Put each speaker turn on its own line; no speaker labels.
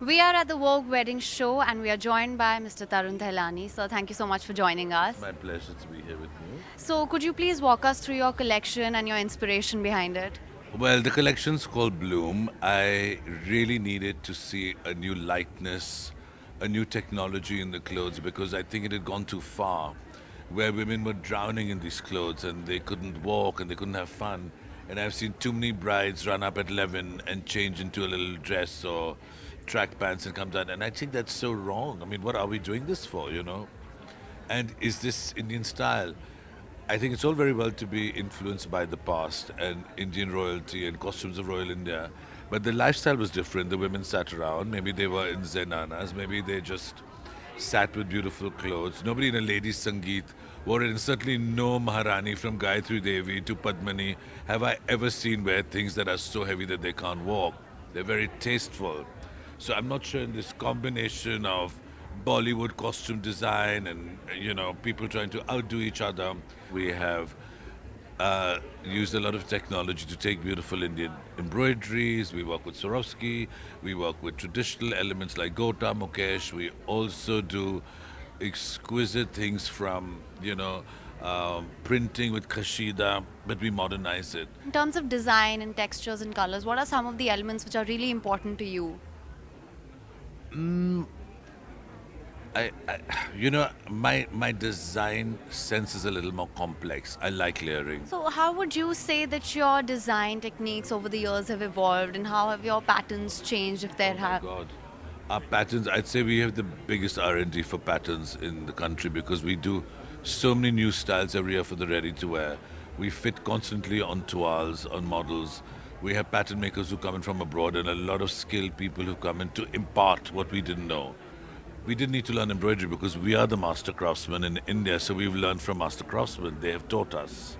We are at the Vogue Wedding Show and we are joined by Mr. Tarun Tahiliani. So thank you so much for joining us.
My pleasure to be here with you.
So could you please walk us through your collection and your inspiration behind it?
Well, the collection's called Bloom. I really needed to see a new lightness, a new technology in the clothes because I think it had gone too far, where women were drowning in these clothes and they couldn't walk and they couldn't have fun. And I've seen too many brides run up at 11 and change into a little dress or track pants and come down. And I think that's so wrong. I mean, what are we doing this for? And is this Indian style? I think it's all very well to be influenced by the past and Indian royalty and costumes of royal India, but the lifestyle was different. The women sat around. Maybe they were in zenanas. Maybe they just sat with beautiful clothes. Nobody in a ladies' sangeet wore it, and certainly no Maharani from Gayatri Devi to Padmani have I ever seen wear things that are so heavy that they can't walk. They're very tasteful. So I'm not sure in this combination of Bollywood costume design and people trying to outdo each other. We have used a lot of technology to take beautiful Indian embroideries. We work with Swarovski. We work with traditional elements like Gota, Mukesh. We also do exquisite things from printing with Kashida, but we modernize it.
In terms of design and textures and colors, what are some of the elements which are really important to you?
My design sense is a little more complex. I like layering.
So how would you say that your design techniques over the years have evolved and how have your patterns changed if there have?
God, our patterns. I'd say we have the biggest R&D for patterns in the country because we do so many new styles every year for the ready-to-wear. We fit constantly on toiles, on models. We have pattern makers who come in from abroad and a lot of skilled people who come in to impart what we didn't know. We didn't need to learn embroidery because we are the master craftsmen in India, so we've learned from master craftsmen. They have taught us.